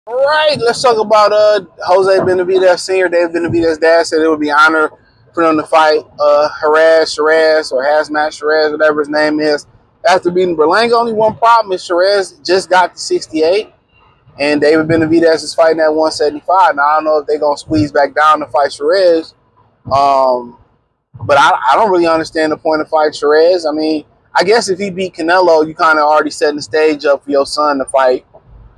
All right, let's talk about Jose Benavidez Sr. David Benavidez's dad said it would be an honor for them to fight Sheeraz or Hazmat Sheeraz, whatever his name is, after beating Berlanga. Only one problem is Sheeraz just got to 68, and David Benavidez is fighting at 175. Now, I don't know if they're going to squeeze back down to fight Sheeraz, but I don't really understand the point of fighting Sheeraz. I mean, I guess if he beat Canelo, you kind of already setting the stage up for your son to fight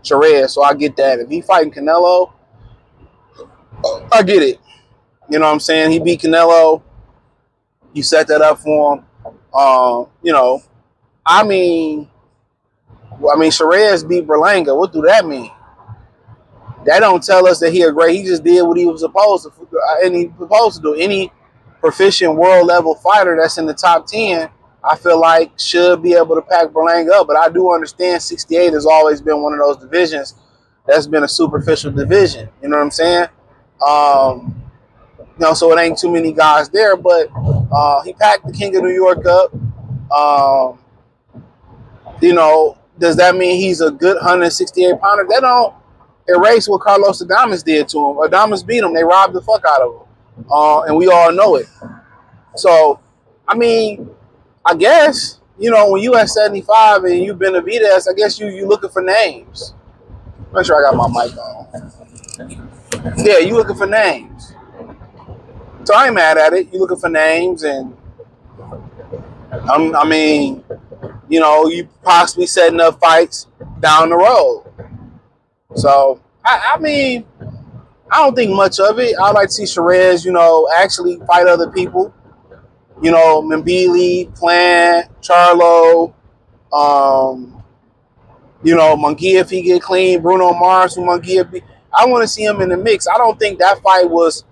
Sheeraz, so I get that. If he fighting Canelo, I get it. You know what I'm saying? He beat Canelo. You set that up for him. You know, I mean, Sheeraz beat Berlanga. What do that mean? That don't tell us that he a great. He just did what he was supposed to, and he supposed to do. Any proficient world level fighter that's in the top 10, I feel like should be able to pack Berlanga up. But I do understand 68 has always been one of those divisions that's been a superficial division. You know what I'm saying? You know, so it ain't too many guys there, but he packed the King of New York up. You know, does that mean he's a good 168 pounder? That don't erase what Carlos Adames did to him. Adames beat him. They robbed the fuck out of him. And we all know it. So, I mean, I guess, you know, when you at 75 and you Benavidez, I guess you looking for names. Make sure I got my mic on. Yeah, you looking for names. So I ain't mad at it. You looking for names, and I mean, you know, you possibly setting up fights down the road. So I mean, I don't think much of it. I like to see Sheeraz, you know, actually fight other people. You know, Mbili, Plant, Charlo, you know, Munguia if he get clean, Bruno Mars from Munguia. I want to see him in the mix. I don't think that fight was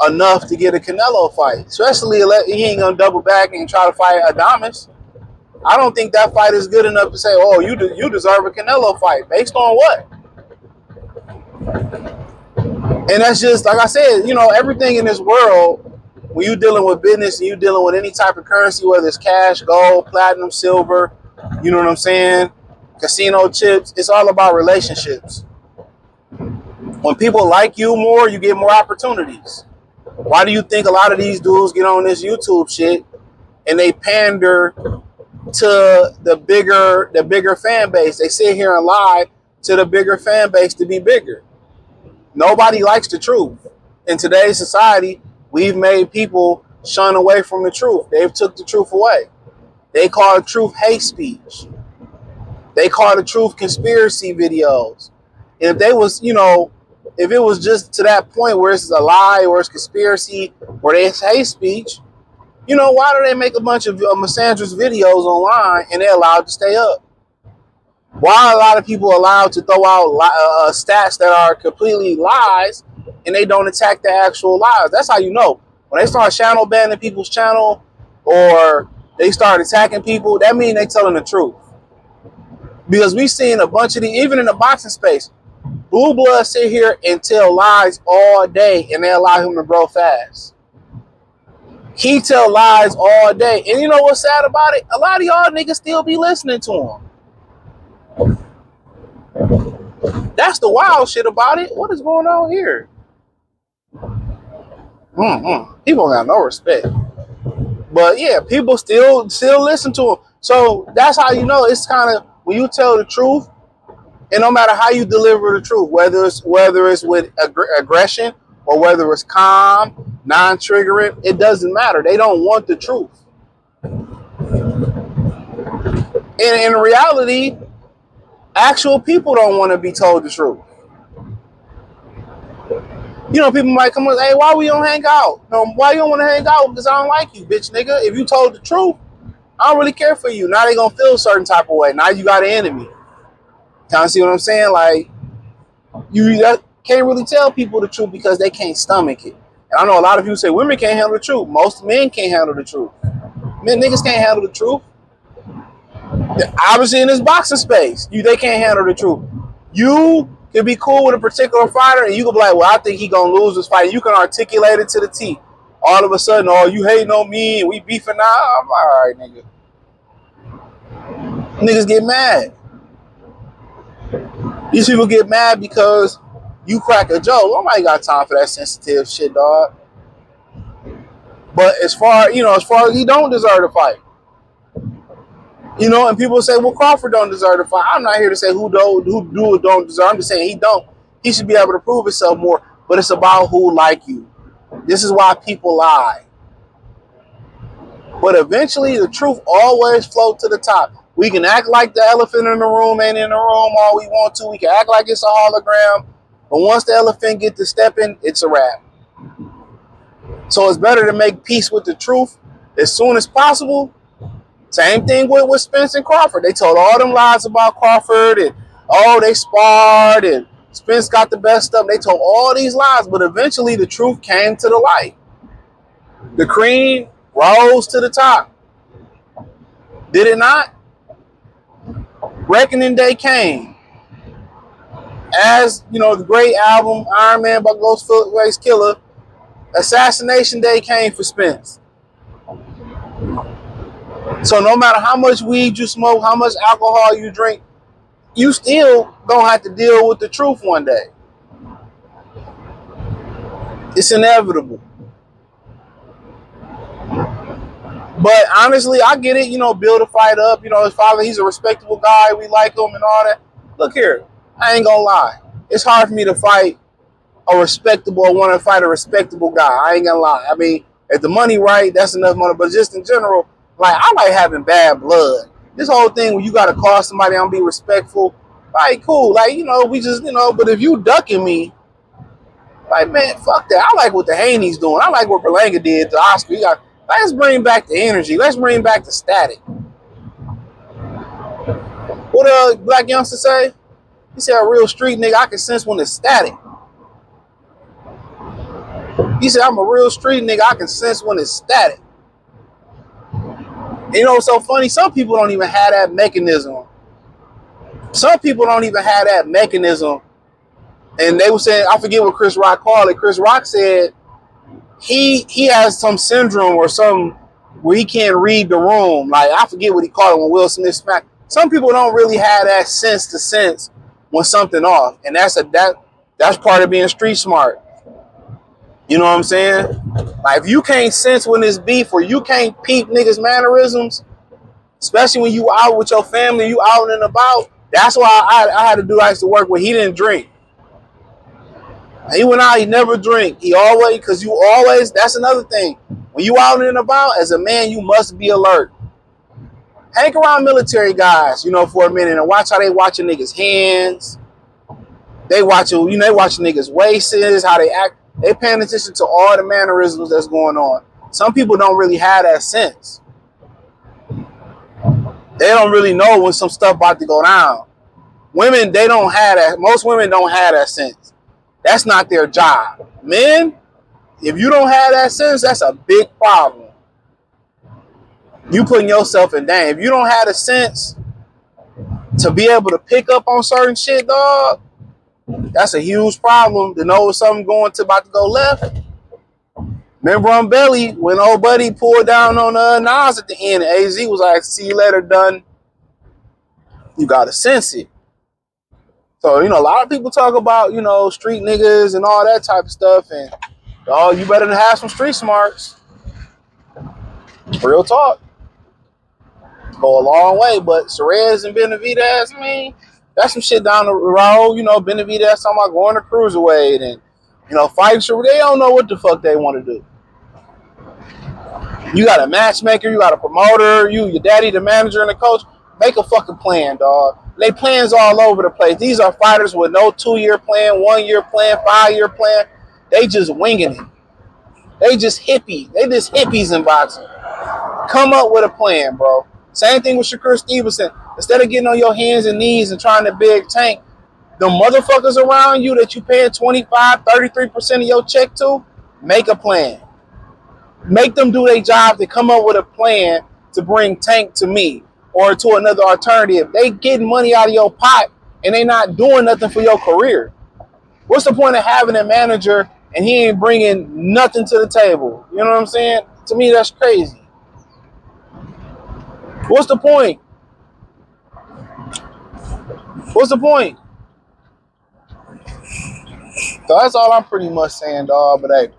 enough to get a Canelo fight, especially he ain't gonna double back and try to fight Adames. I don't think that fight is good enough to say, oh, you deserve a Canelo fight. Based on what? And that's just, like I said, you know, everything in this world, when you're dealing with business and you're dealing with any type of currency, whether it's cash, gold, platinum, silver, you know what I'm saying, casino chips, it's all about relationships. When people like you more, you get more opportunities. Why do you think a lot of these dudes get on this YouTube shit and they pander to the bigger fan base? They sit here and lie to the bigger fan base to be bigger. Nobody likes the truth. In today's society, we've made people shun away from the truth. They've took the truth away. They call the truth hate speech. They call the truth conspiracy videos. And if they was, you know, if it was just to that point where it's a lie or it's conspiracy or it's hate speech, you know, why do they make a bunch of misandrous videos online and they're allowed to stay up? Why are a lot of people allowed to throw out stats that are completely lies and they don't attack the actual lies? That's how you know. When they start shadow banning people's channel or they start attacking people, that means they telling the truth. Because we've seen a bunch of even in the boxing space, Blue Blood sit here and tell lies all day and they allow him to grow fast. He tell lies all day. And you know what's sad about it? A lot of y'all niggas still be listening to him. That's the wild shit about it. What is going on here? People got no respect. But yeah, people still listen to him. So that's how you know it's kind of when you tell the truth, and no matter how you deliver the truth, whether it's with aggression or whether it's calm, non-triggering, it doesn't matter. They don't want the truth. And in reality, actual people don't want to be told the truth. You know, people might come and say, hey, why we don't hang out? No, why you don't want to hang out? Because I don't like you, bitch, nigga. If you told the truth, I don't really care for you. Now they gonna feel a certain type of way. Now you got an enemy. Kind of see what I'm saying? Like, you can't really tell people the truth because they can't stomach it. And I know a lot of people say women can't handle the truth. Most men can't handle the truth. Niggas can't handle the truth. Obviously in this boxing space, they can't handle the truth. You can be cool with a particular fighter and you can be like, well, I think he gonna lose this fight. You can articulate it to the T. all of a sudden, oh, you hating on me and we beefing now. I'm like, all right, nigga. Niggas get mad. These people get mad because you crack a joke. Nobody got time for that sensitive shit, dog. But as far as he don't deserve to fight. And people say, well, Crawford don't deserve to fight. I'm not here to say who do or don't deserve. I'm just saying he don't. He should be able to prove himself more. But it's about who like you. This is why people lie. But eventually, the truth always floats to the top. We can act like the elephant in the room ain't in the room all we want to. We can act like it's a hologram. But once the elephant gets to stepping, it's a wrap. So it's better to make peace with the truth as soon as possible. Same thing with Spence and Crawford. They told all them lies about Crawford and, they sparred and Spence got the best stuff. They told all these lies, but eventually the truth came to the light. The cream rose to the top. Did it not? Reckoning Day came. As, the great album Iron Man by Ghostface Killah, Assassination Day came for Spence. So no matter how much weed you smoke, how much alcohol you drink, you still gonna have to deal with the truth one day. It's inevitable. But honestly, I get it, build a fight up. His father, he's a respectable guy. We like him and all that. Look here, I ain't gonna lie. It's hard for me to fight want to fight a respectable guy. I ain't gonna lie. I mean, if the money right, that's enough money. But just in general, like, I like having bad blood. This whole thing where you gotta call somebody and be respectful, like, cool. Like, we just, but if you ducking me, like, man, fuck that. I like what the Haney's doing. I like what Berlanga did to Oscar. Let's bring back the energy. Let's bring back the static. What Black youngster say? He said, a real street nigga, I can sense when it's static. He said, I'm a real street nigga, I can sense when it's static. What's so funny? Some people don't even have that mechanism. And they were saying, I forget what Chris Rock called it. Chris Rock said he has some syndrome or some where he can't read the room. Like, I forget what he called it when Will Smith smacked. Some people don't really have that sense to sense when something off. And that's part of being street smart. You know what I'm saying? Like, if you can't sense when it's beef or you can't peep niggas' mannerisms, especially when you out with your family, you out and about, that's why I had to do I used to work where he didn't drink. He went out, he never drink. That's another thing. When you out and about, as a man, you must be alert. Hang around military guys, for a minute and watch how they watching niggas' hands. They watching niggas' waists, how they act. They paying attention to all the mannerisms that's going on. Some people don't really have that sense. They don't really know when some stuff about to go down. Women, they don't have that. Most women don't have that sense. That's not their job. Men, if you don't have that sense, that's a big problem. You putting yourself in danger. If you don't have the sense to be able to pick up on certain shit, dog, that's a huge problem to know something about to go left. Remember on Belly when old buddy pulled down on Nas at the end, and AZ was like, see you later, done. You gotta sense it. So, a lot of people talk about, street niggas and all that type of stuff, and you better have some street smarts. Real talk. Go a long way, but Sheeraz and Benavidez, I mean, that's some shit down the road. Benavidez talking about going to cruiserweight and, fighting. They don't know what the fuck they want to do. You got a matchmaker, you got a promoter, your daddy, the manager, and the coach. Make a fucking plan, dog. They plans all over the place. These are fighters with no 2-year plan, 1-year plan, 5-year plan. They just winging it. They just hippies in boxing. Come up with a plan, bro. Same thing with Shakur Stevenson. Instead of getting on your hands and knees and trying to big tank, the motherfuckers around you that you paying 25, 33% of your check to, make a plan. Make them do their job to come up with a plan to bring Tank to me or to another alternative. They getting money out of your pot and they not doing nothing for your career. What's the point of having a manager and he ain't bringing nothing to the table. You know what I'm saying? To me, that's crazy. What's the point? What's the point? So that's all I'm pretty much saying, dog. But hey,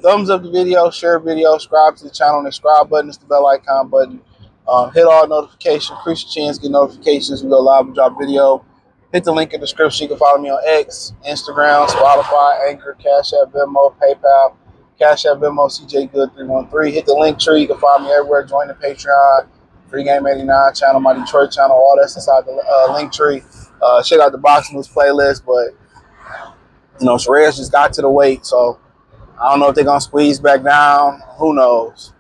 thumbs up the video, share the video, subscribe to the channel. And the subscribe button is the bell icon button. Hit all notifications, increase your chance, get notifications. We go live and drop video. Hit the link in the description. You can follow me on X, Instagram, Spotify, Anchor, Cash App, Venmo, PayPal, Cash App, Venmo, CJ Good 313. Hit the link tree. You can find me everywhere. Join the Patreon, Free Game 89 channel, my Detroit channel. All that's inside the link tree. Check out the Boxing News playlist. But Sheeraz just got to the weight, so I don't know if they're gonna squeeze back down. Who knows?